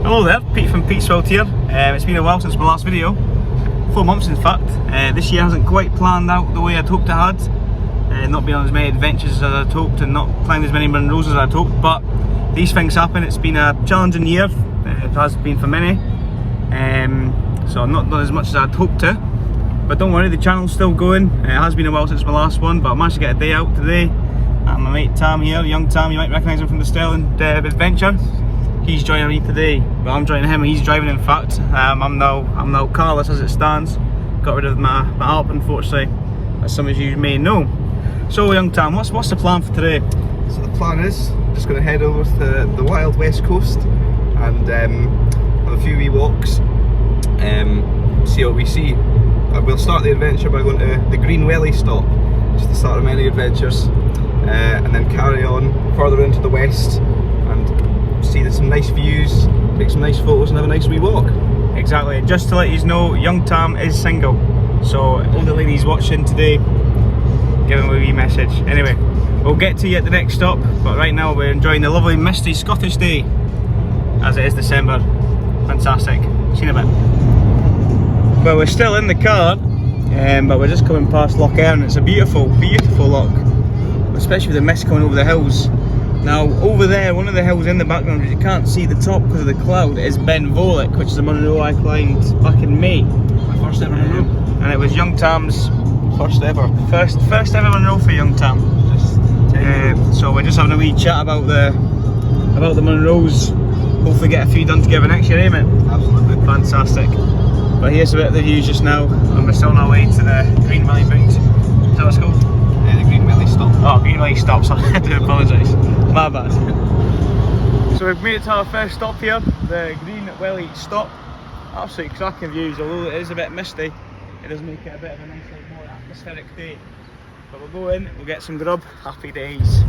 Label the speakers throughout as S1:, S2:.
S1: Hello there, Pete from Pete's World here. It's been a while since my last video, 4 months in fact. This year hasn't quite planned out the way I'd hoped it had. Not been on as many adventures as I'd hoped and not climbed as many Munros as I'd hoped, but these things happen. It's been a challenging year, it has been for many, so I've not done as much as I'd hoped to. But don't worry, the channel's still going. It has been a while since my last one, but I managed to get a day out today. And my mate Tam here, young Tam, you might recognise him from the Sterling adventure. He's joining me today, but I'm joining him and he's driving in fact. I'm now carless as it stands. Got rid of my Alp unfortunately, as some of you may know. So young Tam, what's the plan for today?
S2: So the plan is, just going to head over to the wild west coast and have a few wee walks, see what we see. We'll start the adventure by going to the Green Welly stop, just the start of many adventures, and then carry on further into the west and see some nice views, take some nice photos and have a nice wee walk.
S1: Exactly, just to let you know, young Tam is single, so all the ladies watching today, give him a wee message. Anyway, we'll get to you at the next stop, but right now we're enjoying the lovely misty Scottish day, as it is December. Fantastic. See you in a bit. Well, we're still in the car, but we're just coming past Loch Earn. It's a beautiful, beautiful loch, especially with the mist coming over the hills. Now, over there, one of the hills in the background, which you can't see the top because of the cloud, is Ben Volek, which is a Munro I climbed back in May.
S2: My first ever Munro.
S1: And it was young Tam's
S2: First ever
S1: Munro for young Tam. So we're just having a wee chat about the Munros. Hopefully get a few done together next year, eh mate?
S2: Absolutely.
S1: Fantastic. But here's a bit of the views just now, and we're still on our way to the Green Welly Boot. Is that what it's called?
S2: The Green Welly stop.
S1: Oh, Green Welly stop, sorry, I do apologise. My bad. So we've made it to our first stop here, the Green Welly stop. Absolutely cracking views, although it is a bit misty, it does make it a bit of a nice, more atmospheric day. But we'll go in, we'll get some grub, happy days.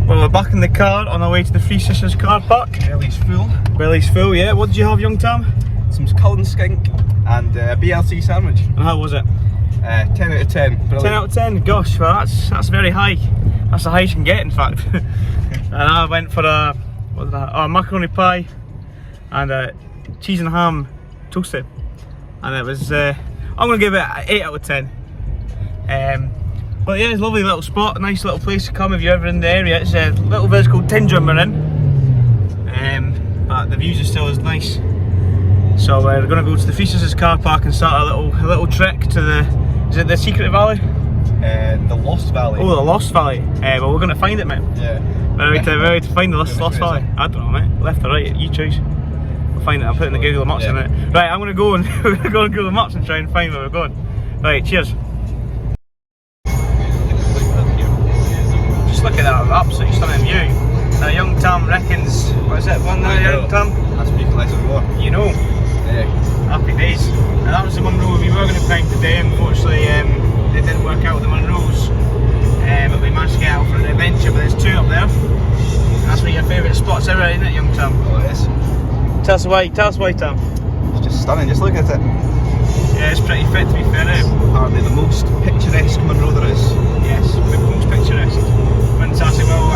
S1: Well, we're back in the car on our way to the Three Sisters car park.
S2: Belly's full.
S1: Belly's full, yeah. What did you have, young Tam?
S2: Some Cullen skink and a BLT sandwich.
S1: And how was it?
S2: 10 out of 10. Brilliant.
S1: 10 out of 10, gosh, well that's very high. That's the highest you can get in fact. And I went for a macaroni pie and a cheese and ham toasted. And it was, I'm going to give it an 8 out of 10. But yeah, it's a lovely little spot, a nice little place to come if you're ever in the area. It's a little village called Tindrum we're in. But the views are still as nice. So we're going to go to the Three Sisters car park and start a little trek to the, is it the Secret Valley?
S2: The Lost Valley.
S1: Oh, the Lost Valley. Well, we're going to find it, mate.
S2: Yeah.
S1: Where are we to find the Lost Valley? I don't know, mate. Left or right, you choose. We'll find it. I'll put it in the Google Maps in a minute. Right, I'm going to go and we're going to go on Google Maps and try and find where we're going. Right, cheers. Just look at that absolutely stunning view. Now, young Tam reckons, what is it? One there, young Tam?
S2: That's pretty less and more.
S1: You know.
S2: Yeah.
S1: Happy days. Now, that was the Munro we were going to climb today. Unfortunately, it didn't work out with the Munros. But we managed to get out for an adventure, but there's 2 up there. That's one of your favourite spots ever, isn't it, young Tam?
S2: Oh, it is.
S1: Tell us why, Tam.
S2: It's just stunning, just look at it.
S1: Yeah, it's pretty fit to be fair, eh?
S2: Apparently the most picturesque Munro there is.
S1: Yes, the most picturesque. Fantastic. Well,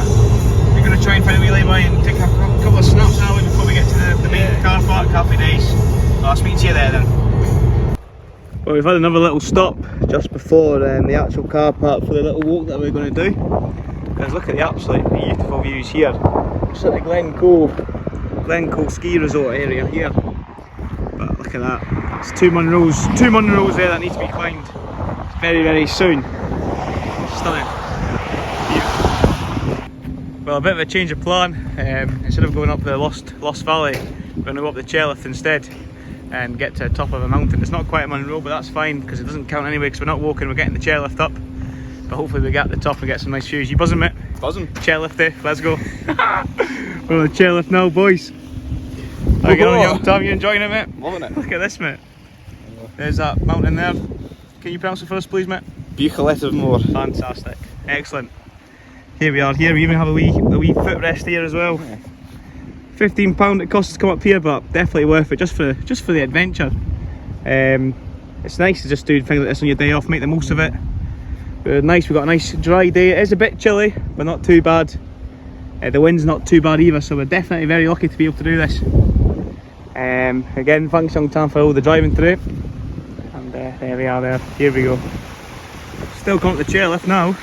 S1: we're going to try and find a wee lay-by and take a couple of snaps now before we get to the main car park. Happy days. I'll speak to you there then. Well, we've had another little stop just before the actual car park for the little walk that we're going to do. Because look at the absolute beautiful views here. Just at the Glencoe ski resort area here. But look at that. It's 2 Munros there that need to be climbed very, very soon. Stunning. Beautiful. Well, a bit of a change of plan. Instead of going up the Lost Valley, we're going to go up the chairlift instead and get to the top of a mountain. It's not quite a Munro, but that's fine because it doesn't count anyway because we're not walking, we're getting the chairlift up. But hopefully we get to the top and get some nice views. You buzzing, mate?
S2: Buzzing.
S1: Chairlift there, let's go. We're on the chairlift now, boys. How you getting on, young Tom? You enjoying it, mate?
S2: Loving it.
S1: Look at this, mate. There's that mountain there. Can you pronounce it for us, please, mate?
S2: Bucheletive Moor.
S1: Fantastic. Excellent. Here we are. Here we even have a wee footrest here as well.
S2: Yeah.
S1: £15 it costs to come up here, but definitely worth it just for the adventure. It's nice to just do things like this on your day off, make the most of it. Nice, we've got a nice dry day. It is a bit chilly, but not too bad. The wind's not too bad either, so we're definitely very lucky to be able to do this. Again, thanks Young Tam for all the driving through. And there we are there, here we go. Still coming to the chairlift now.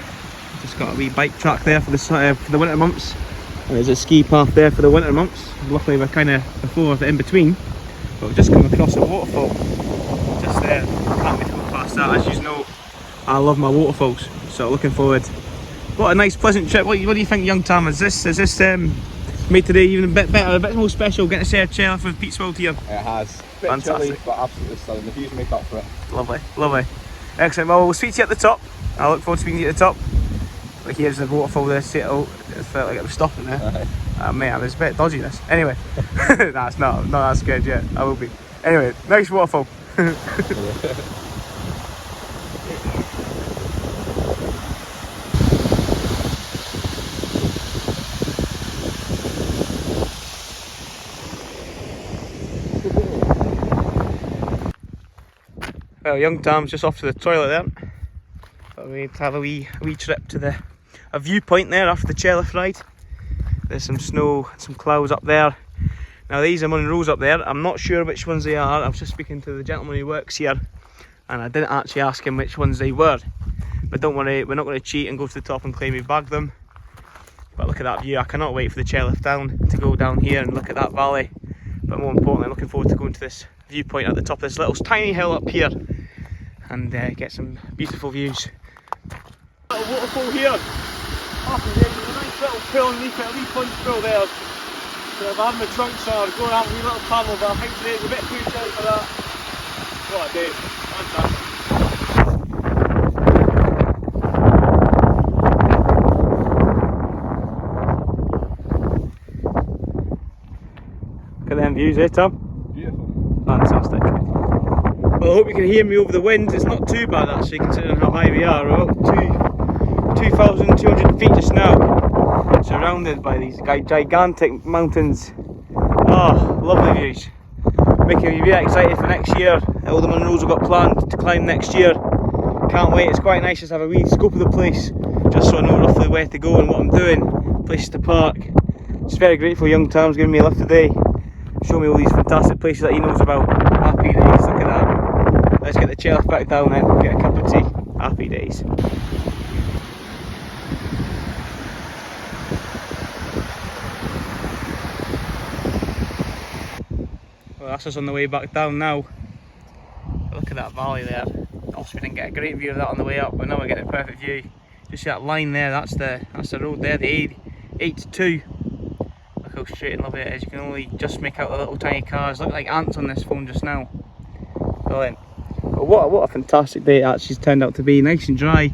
S1: Just got a wee bike track there for the winter months. And there's a ski path there for the winter months. Luckily we're kind of before in between. But we've just come across a waterfall. Just there, can't wait to go past that. As you know, I love my waterfalls. So looking forward. What a nice pleasant trip. What do you think, Young Tam? Is this made today even a bit better, a bit more special, getting to share a chairlift with Pete's World here?
S2: It has. Bit
S1: Fantastic.
S2: chilly, but absolutely stunning. The views make up for it.
S1: Lovely, lovely. Excellent. Well, we'll speak to you at the top. I look forward to speaking to you at the top. Like here's the waterfall there. See it all. It felt like it was stopping there. Mate, I was a bit dodgy this. Anyway, nah, it's not that scared yet. I will be. Anyway, nice waterfall. Well, Young Tam's just off to the toilet there. But we have a wee trip to a viewpoint there after the chairlift ride. There's some snow, some clouds up there. Now these are Munros up there. I'm not sure which ones they are. I was just speaking to the gentleman who works here, and I didn't actually ask him which ones they were. But don't worry, we're not going to cheat and go to the top and claim we bagged them. But look at that view. I cannot wait for the chairlift down to go down here and look at that valley. But more importantly, looking forward to going to this viewpoint at the top of this little tiny hill up here and get some beautiful views. Little waterfall here. There's a nice little pool underneath it, a wee plunge pool there. So if I'm having my trunks or going out a wee little paddle, but I think today's a bit too chilly for that. What a day. Fantastic. Look at them views, eh, Tom?
S2: Beautiful.
S1: Fantastic. Well, I hope you can hear me over the wind. It's not too bad actually, considering how high we are. We're about 2,200 feet just now, surrounded by these gigantic mountains. Oh, lovely views. Making me very excited for next year. All the Munros have got planned to climb next year. Can't wait. It's quite nice just to have a wee scope of the place, just so I know roughly where to go and what I'm doing, places to park. Just very grateful Young Tam's giving me a lift today. Show me all these fantastic places that he knows about. Happy days, look at that. Let's get the chairlift back down then, get a cup of tea. Happy days. Well, that's us on the way back down now. Look at that valley there. Also, we didn't get a great view of that on the way up, but now we're getting a perfect view. Just see that line there, that's the road there, the A82. Look how straight and lovely it is. You can only just make out the little tiny cars. Look like ants on this phone just now. Brilliant. But what a fantastic day it actually turned out to be. Nice and dry.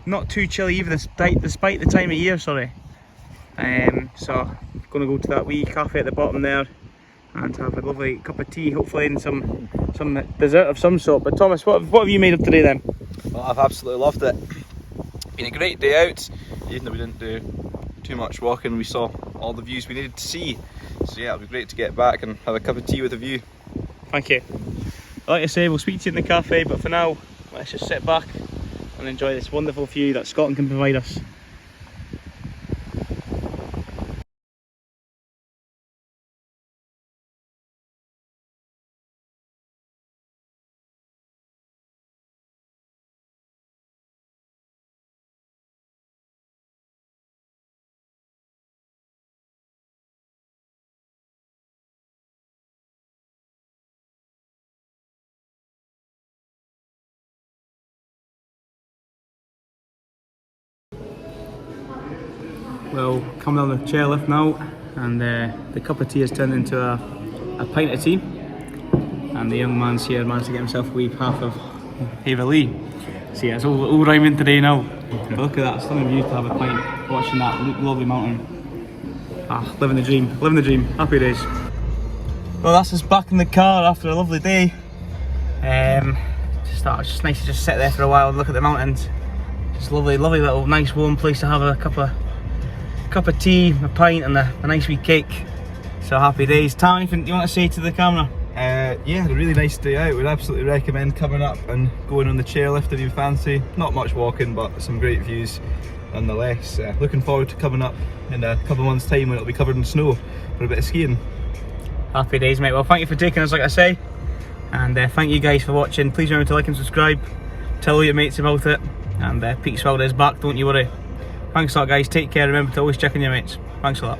S1: Not too chilly either, despite the time of year, sorry. So, I'm going to go to that wee cafe at the bottom there and have a lovely cup of tea, hopefully, and some dessert of some sort. But Thomas, what have you made of today then?
S2: Well, I've absolutely loved it. Been a great day out, even though we didn't do too much walking. We saw all the views we needed to see. So yeah, it'll be great to get back and have a cup of tea with a view.
S1: Thank you. Like I say, we'll speak to you in the cafe, but for now, let's just sit back and enjoy this wonderful view that Scotland can provide us. Well, coming down the chairlift now, and the cup of tea has turned into a pint of tea, and the young man's here managed to get himself a wee half of Haverlee. So yeah, it's all rhyming today now. But look at that stunning view to have a pint, watching that lovely mountain. Ah, living the dream, happy days. Well, that's us back in the car after a lovely day. It's just nice to just sit there for a while and look at the mountains. Just lovely little nice warm place to have a cup of tea, a pint and a nice wee cake. So happy days. Tam, anything you want to say to the camera?
S2: Yeah, a really nice day out. We'd absolutely recommend coming up and going on the chairlift if you fancy. Not much walking, but some great views. nonetheless. Looking forward to coming up in a couple of months' time when it'll be covered in snow for a bit of skiing.
S1: Happy days, mate. Well, thank you for taking us, like I say, and thank you guys for watching. Please remember to like and subscribe, tell all your mates about it, and Peakswilder is back, don't you worry. Thanks a lot, guys. Take care. Remember to always check on your mates. Thanks a lot.